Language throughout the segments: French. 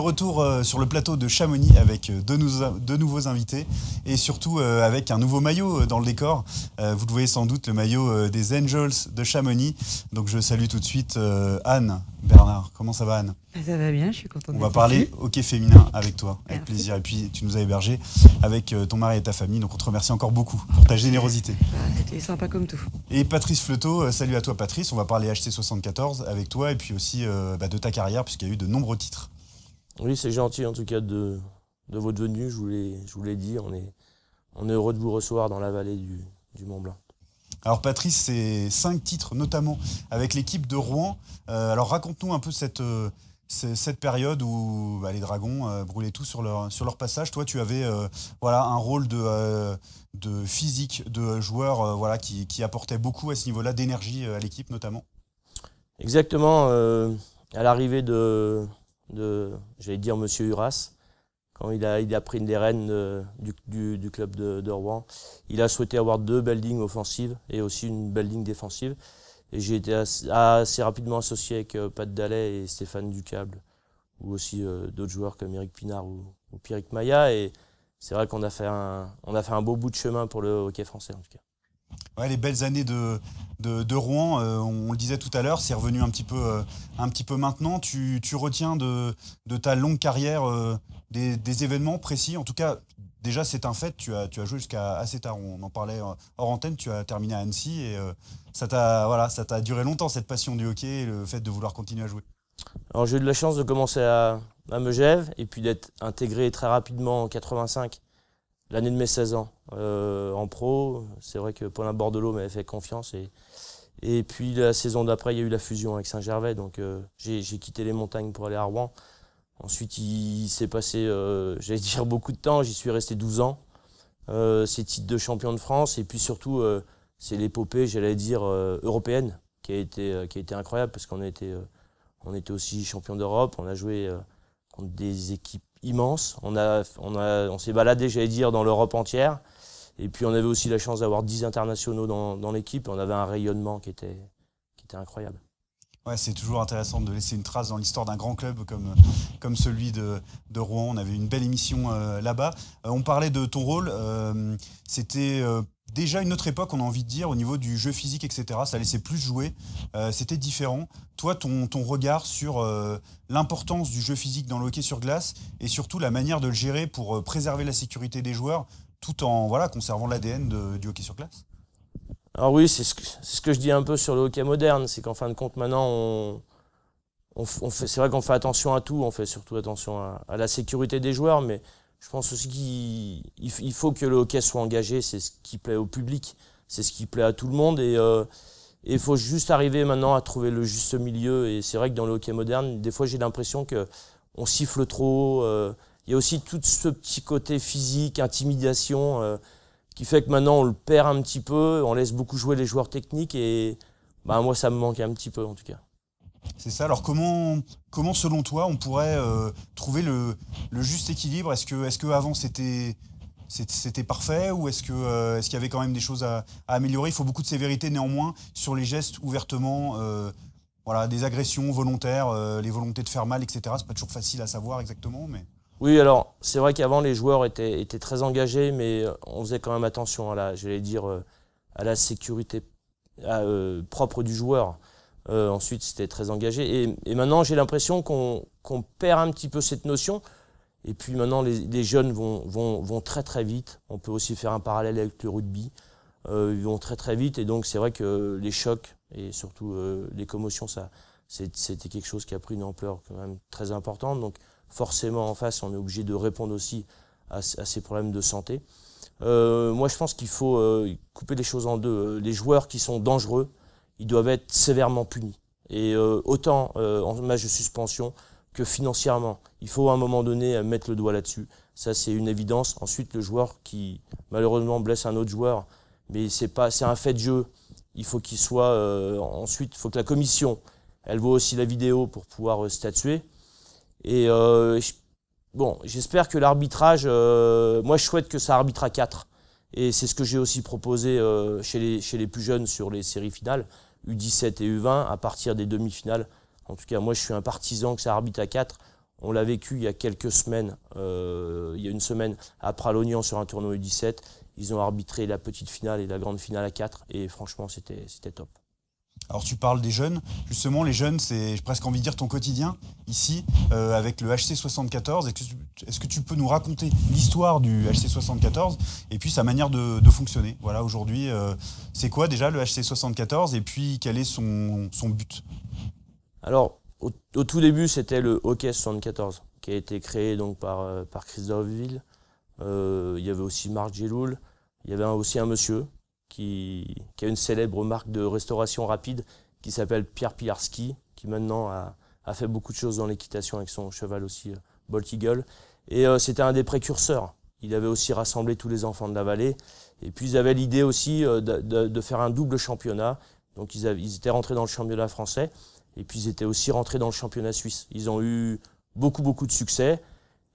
retour sur le plateau de Chamonix avec deux nouveaux invités et surtout avec un nouveau maillot dans le décor. Vous le voyez sans doute, le maillot des Angels de Chamonix. Donc je salue tout de suite Anne Bernard. Comment ça va, Anne? Ça va bien, je suis contente. On va parler hockey féminin avec toi, avec plaisir. Et puis tu nous as hébergé avec ton mari et ta famille, donc on te remercie encore beaucoup pour ta générosité. C'était sympa comme tout. Et Patrice Fleutot, salut à toi Patrice, on va parler HC74 avec toi et puis aussi de ta carrière puisqu'il y a eu de nombreux titres. Oui, c'est gentil en tout cas de votre venue, je vous l'ai dit, on est heureux de vous recevoir dans la vallée du Mont-Blanc. Alors Patrice, c'est 5 titres notamment avec l'équipe de Rouen. Alors raconte-nous un peu cette période où les Dragons brûlaient tout sur leur passage. Toi, tu avais un rôle de physique, de joueur qui apportait beaucoup à ce niveau-là, d'énergie à l'équipe notamment. Exactement. À l'arrivée j'allais dire Monsieur Uras, quand il a pris les rênes du club de Rouen, il a souhaité avoir 2 belles lignes offensives et aussi une belle ligne défensive. Et j'ai été assez rapidement associé avec Pat Dallet et Stéphane Ducable, ou aussi d'autres joueurs comme Eric Pinard ou Pierrick Maya. Et c'est vrai qu'on a fait un beau bout de chemin pour le hockey français en tout cas. Ouais, les belles années de Rouen, on le disait tout à l'heure, c'est revenu un petit peu maintenant. Tu retiens de ta longue carrière des événements précis. En tout cas, déjà c'est un fait, tu as joué jusqu'à assez tard. On en parlait hors antenne, tu as terminé à Annecy et ça t'a duré longtemps cette passion du hockey et le fait de vouloir continuer à jouer. Alors j'ai eu de la chance de commencer à Megève et puis d'être intégré très rapidement en 85. L'année de mes 16 ans en pro, c'est vrai que Paulin Bordelot m'avait fait confiance et puis la saison d'après il y a eu la fusion avec Saint-Gervais, donc j'ai quitté les montagnes pour aller à Rouen. Ensuite il s'est passé, j'allais dire beaucoup de temps, j'y suis resté 12 ans, ces titres de champion de France et puis surtout c'est l'épopée, j'allais dire européenne qui a été incroyable parce qu'on était aussi champion d'Europe, on a joué contre des équipes immense. On s'est baladé, j'allais dire, dans l'Europe entière. Et puis on avait aussi la chance d'avoir 10 internationaux dans l'équipe. On avait un rayonnement qui était incroyable. Ouais, c'est toujours intéressant de laisser une trace dans l'histoire d'un grand club comme celui de Rouen. On avait une belle émission là-bas. On parlait de ton rôle. C'était déjà une autre époque, on a envie de dire, au niveau du jeu physique, etc. Ça laissait plus jouer. C'était différent. Toi, ton regard sur l'importance du jeu physique dans le hockey sur glace et surtout la manière de le gérer pour préserver la sécurité des joueurs tout en conservant l'ADN du hockey sur glace. Alors oui, c'est ce que je dis un peu sur le hockey moderne, c'est qu'en fin de compte maintenant c'est vrai qu'on fait attention à tout, on fait surtout attention à la sécurité des joueurs, mais je pense aussi qu'il faut que le hockey soit engagé, c'est ce qui plaît au public, c'est ce qui plaît à tout le monde et il faut juste arriver maintenant à trouver le juste milieu et c'est vrai que dans le hockey moderne, des fois j'ai l'impression qu'on siffle trop, il y a aussi tout ce petit côté physique, intimidation, qui fait que maintenant on le perd un petit peu, on laisse beaucoup jouer les joueurs techniques et moi ça me manque un petit peu en tout cas. C'est ça, alors comment selon toi on pourrait trouver le juste équilibre? Est-ce que avant c'était parfait ou est-ce qu'il y avait quand même des choses à améliorer? Il faut beaucoup de sévérité néanmoins sur les gestes ouvertement, des agressions volontaires, les volontés de faire mal, etc. C'est pas toujours facile à savoir exactement, mais... Oui, alors c'est vrai qu'avant les joueurs étaient très engagés, mais on faisait quand même attention à la sécurité propre du joueur. Ensuite, c'était très engagé. Et maintenant, j'ai l'impression qu'on perd un petit peu cette notion. Et puis maintenant, les jeunes vont très très vite. On peut aussi faire un parallèle avec le rugby. Ils vont très très vite. Et donc, c'est vrai que les chocs et surtout les commotions, c'était quelque chose qui a pris une ampleur quand même très importante. Donc, forcément, en face, on est obligé de répondre aussi à ces problèmes de santé. Moi, je pense qu'il faut couper les choses en deux. Les joueurs qui sont dangereux, ils doivent être sévèrement punis. Et autant en match de suspension que financièrement. Il faut à un moment donné mettre le doigt là-dessus. Ça, c'est une évidence. Ensuite, le joueur qui malheureusement blesse un autre joueur, mais c'est un fait de jeu. Il faut qu'il soit... ensuite, il faut que la commission, elle voit aussi la vidéo pour pouvoir statuer. Et j'espère que l'arbitrage... moi, je souhaite que ça arbitre à 4. Et c'est ce que j'ai aussi proposé chez les plus jeunes sur les séries finales, U17 et U20, à partir des demi-finales. En tout cas, moi, je suis un partisan que ça arbitre à 4. On l'a vécu il y a quelques semaines, il y a une semaine à Pralognan sur un tournoi U17. Ils ont arbitré la petite finale et la grande finale à 4 et franchement c'était top. Alors tu parles des jeunes, justement les jeunes c'est presque envie de dire ton quotidien ici avec le HC 74. Est-ce que tu peux nous raconter l'histoire du HC 74 et puis sa manière de fonctionner? Voilà, aujourd'hui c'est quoi déjà le HC 74 et puis quel est son but? Alors au tout début c'était le Hockey 74 qui a été créé donc par Christophe Ville. Il y avait aussi Marc Geloul, il y avait aussi un monsieur qui a une célèbre marque de restauration rapide qui s'appelle Pierre Pilarski, qui maintenant a fait beaucoup de choses dans l'équitation avec son cheval aussi, Bolt Eagle. Et c'était un des précurseurs. Il avait aussi rassemblé tous les enfants de la vallée. Et puis ils avaient l'idée aussi de faire un double championnat. Donc ils étaient rentrés dans le championnat français et puis ils étaient aussi rentrés dans le championnat suisse. Ils ont eu beaucoup de succès.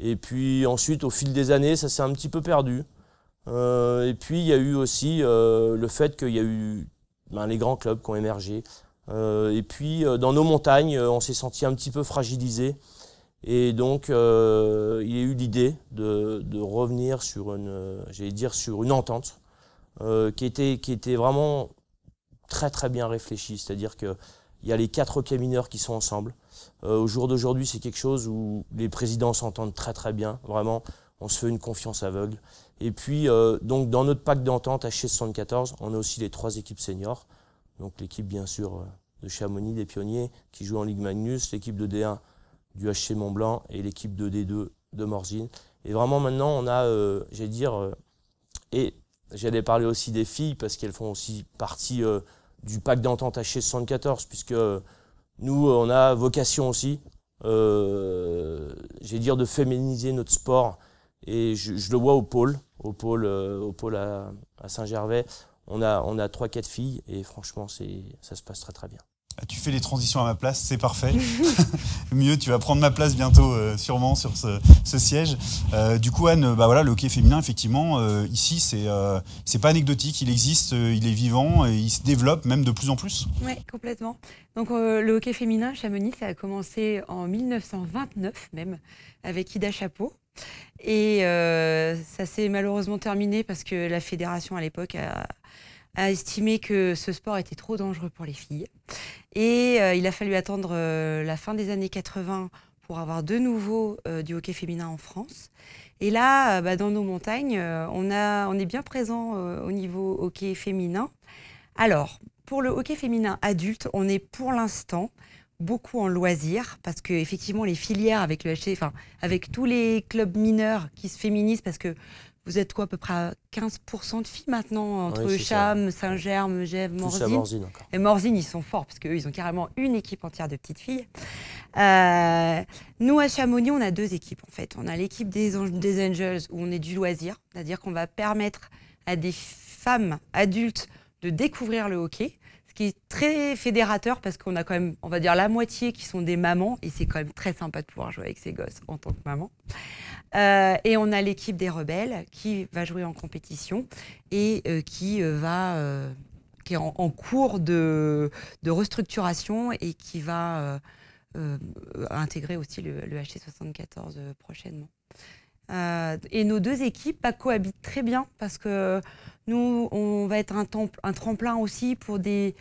Et puis ensuite, au fil des années, ça s'est un petit peu perdu. Et puis il y a eu aussi le fait qu'il y a eu les grands clubs qui ont émergé. Et puis dans nos montagnes, on s'est senti un petit peu fragilisé. Et donc il y a eu l'idée de revenir sur une entente qui était vraiment très bien réfléchie. C'est-à-dire qu'il y a les 4 hockey mineurs qui sont ensemble. Au jour d'aujourd'hui, c'est quelque chose où les présidents s'entendent très bien. Vraiment, on se fait une confiance aveugle. Et puis, donc, dans notre pacte d'entente HC 74, on a aussi les 3 équipes seniors. Donc, l'équipe, bien sûr, de Chamonix, des Pionniers, qui joue en Ligue Magnus, l'équipe de D1 du HC Mont-Blanc et l'équipe de D2 de Morzine. Et vraiment, maintenant, on a, et j'allais parler aussi des filles, parce qu'elles font aussi partie du pacte d'entente HC 74, puisque nous, on a vocation aussi, de féminiser notre sport. Et je le vois au pôle à Saint-Gervais. On a 3-4 filles et franchement, ça se passe très bien. Tu fais les transitions à ma place, c'est parfait. Mieux, tu vas prendre ma place bientôt, sûrement, sur ce siège. Du coup, Anne, le hockey féminin, effectivement, ici, c'est pas anecdotique. Il existe, il est vivant, et il se développe même de plus en plus. Oui, complètement. Donc, le hockey féminin, Chamonix, ça a commencé en 1929 même, avec Ida Chapeau. Et ça s'est malheureusement terminé parce que la fédération, à l'époque, a estimé que ce sport était trop dangereux pour les filles. Et il a fallu attendre la fin des années 80 pour avoir de nouveau du hockey féminin en France. Et là, dans nos montagnes, on est bien présent au niveau hockey féminin. Alors, pour le hockey féminin adulte, on est pour l'instant beaucoup en loisirs, parce qu'effectivement, les filières avec le HC, avec tous les clubs mineurs qui se féminisent, parce que vous êtes quoi, à peu près à 15% de filles maintenant, entre Cham, Saint-Germe, Gèvres, Morzine. Et Morzine, ils sont forts, parce qu'eux, ils ont carrément une équipe entière de petites filles. Nous, à Chamonix, on a 2 équipes, en fait. On a l'équipe des Angels, où on est du loisir, c'est-à-dire qu'on va permettre à des femmes adultes de découvrir le hockey, ce qui est très fédérateur parce qu'on a quand même, on va dire, la moitié qui sont des mamans et c'est quand même très sympa de pouvoir jouer avec ses gosses en tant que maman. Et on a l'équipe des rebelles qui va jouer en compétition et qui est en cours de restructuration et qui va intégrer aussi le HC 74 prochainement. Et nos 2 équipes cohabitent très bien parce que nous, on va être un tremplin aussi pour des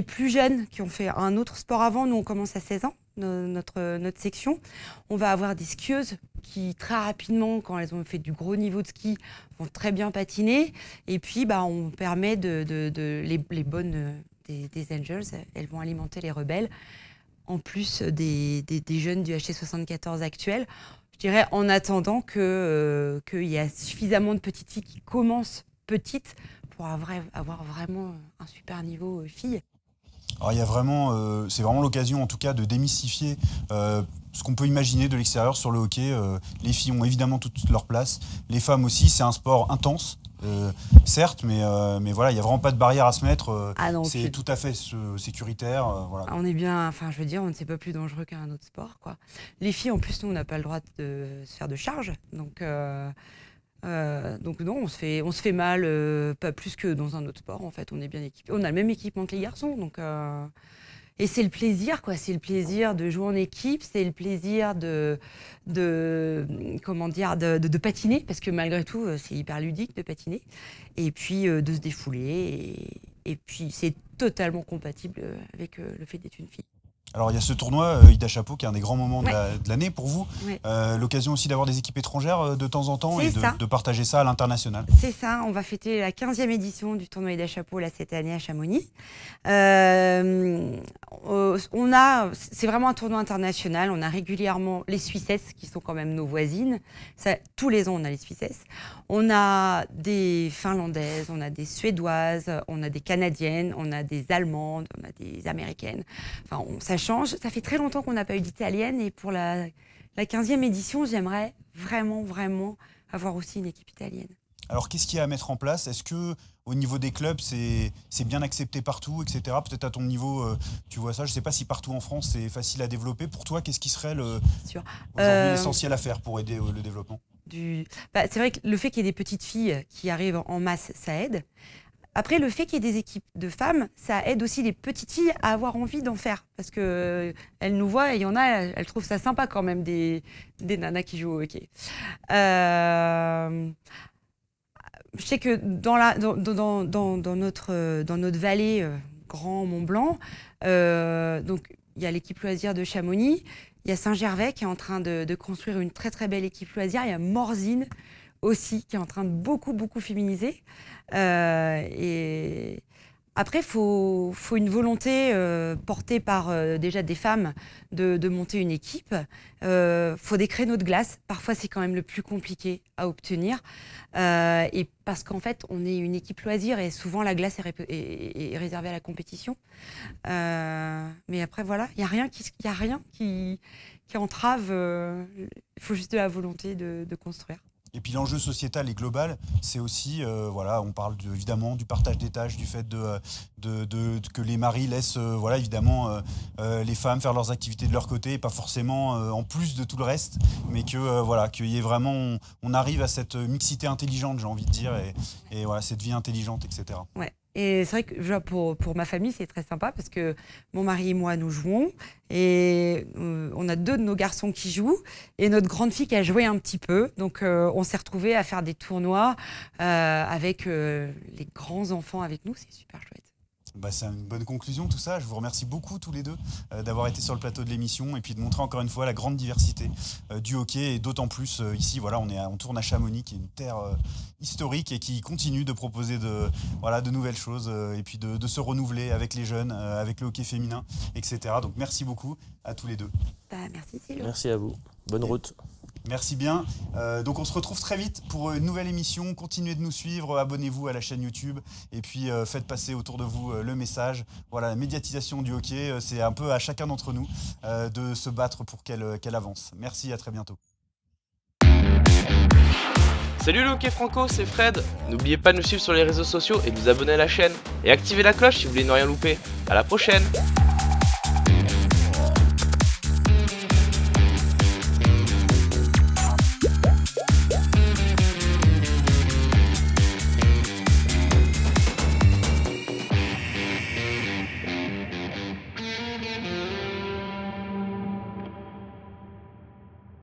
plus jeunes qui ont fait un autre sport avant. Nous, on commence à 16 ans, notre section. On va avoir des skieuses qui, très rapidement, quand elles ont fait du gros niveau de ski, vont très bien patiner. Et puis, on permet les bonnes des Angels, elles vont alimenter les rebelles, en plus des jeunes du HC 74 actuels. Je dirais en attendant qu'il y a suffisamment de petites filles qui commencent petites pour avoir vraiment un super niveau filles. Alors il y a vraiment, c'est vraiment l'occasion en tout cas de démystifier ce qu'on peut imaginer de l'extérieur sur le hockey. Les filles ont évidemment toute leur place, les femmes aussi, c'est un sport intense. Certes, mais voilà, il n'y a vraiment pas de barrière à se mettre. C'est tout à fait sécuritaire. Voilà. On est bien, je veux dire, on ne sait pas plus dangereux qu'un autre sport, quoi. Les filles, en plus, nous, on n'a pas le droit de se faire de charge. Donc non, on se fait mal, pas plus que dans un autre sport. En fait, on est bien équipés. On a le même équipement que les garçons. Donc, Et c'est le plaisir, quoi. C'est le plaisir de jouer en équipe, c'est le plaisir comment dire, de patiner, parce que malgré tout, c'est hyper ludique de patiner. Et puis de se défouler. Et puis c'est totalement compatible avec le fait d'être une fille. Alors il y a ce tournoi Ida Chapeau qui est un des grands moments de l'année pour vous. Ouais. L'occasion aussi d'avoir des équipes étrangères de temps en temps et de partager ça à l'international. C'est ça, on va fêter la 15e édition du tournoi Ida Chapeau là, cette année à Chamonix. C'est vraiment un tournoi international, on a régulièrement les Suissesses qui sont quand même nos voisines. Ça, tous les ans on a les Suissesses. On a des Finlandaises, on a des Suédoises, on a des Canadiennes, on a des Allemandes, on a des Américaines. Enfin, ça change. Ça fait très longtemps qu'on n'a pas eu d'italienne et pour la 15e édition, j'aimerais vraiment avoir aussi une équipe italienne. Alors, qu'est-ce qu'il y a à mettre en place? Est-ce que au niveau des clubs, c'est bien accepté partout, etc. Peut-être à ton niveau, tu vois ça. Je ne sais pas si partout en France, c'est facile à développer. Pour toi, qu'est-ce qui serait aujourd'hui l'essentiel à faire pour aider le développement? C'est vrai que le fait qu'il y ait des petites filles qui arrivent en masse, ça aide. Après, le fait qu'il y ait des équipes de femmes, ça aide aussi les petites filles à avoir envie d'en faire. Parce qu'elles nous voient et il y en a, elles trouvent ça sympa quand même, des nanas qui jouent au hockey. Je sais que dans notre vallée, Grand Mont-Blanc, donc il y a l'équipe loisir de Chamonix, il y a Saint-Gervais qui est en train de construire une très très belle équipe loisir, il y a Morzine aussi qui est en train de beaucoup féminiser. Et après, faut une volonté portée par déjà des femmes de monter une équipe. Faut des créneaux de glace. Parfois, c'est quand même le plus compliqué à obtenir. Et parce qu'en fait, on est une équipe loisir et souvent la glace est réservée à la compétition. Mais après, voilà, il n'y a rien qui entrave. Il faut juste de la volonté de construire. Et puis l'enjeu sociétal et global, c'est aussi, on parle évidemment du partage des tâches, du fait que les maris laissent évidemment les femmes faire leurs activités de leur côté, et pas forcément en plus de tout le reste, mais qu'il y ait vraiment, on arrive à cette mixité intelligente, j'ai envie de dire, et voilà, cette vie intelligente, etc. Ouais. Et c'est vrai que pour ma famille, c'est très sympa parce que mon mari et moi, nous jouons. Et on a 2 de nos garçons qui jouent. Et notre grande fille qui a joué un petit peu. Donc, on s'est retrouvés à faire des tournois avec les grands enfants avec nous. C'est super chouette. C'est une bonne conclusion tout ça. Je vous remercie beaucoup tous les deux d'avoir été sur le plateau de l'émission et puis de montrer encore une fois la grande diversité du hockey et d'autant plus ici, on tourne à Chamonix qui est une terre historique et qui continue de proposer de nouvelles choses et puis de se renouveler avec les jeunes, avec le hockey féminin, etc. Donc merci beaucoup à tous les deux. Merci Sylvain. Merci à vous. Bonne route. Merci bien. Donc on se retrouve très vite pour une nouvelle émission. Continuez de nous suivre, abonnez-vous à la chaîne YouTube et puis faites passer autour de vous le message. Voilà, la médiatisation du hockey, c'est un peu à chacun d'entre nous de se battre pour qu'elle avance. Merci, à très bientôt. Salut le hockey franco, c'est Fred. N'oubliez pas de nous suivre sur les réseaux sociaux et de vous abonner à la chaîne. Et activez la cloche si vous voulez ne rien louper. À la prochaine.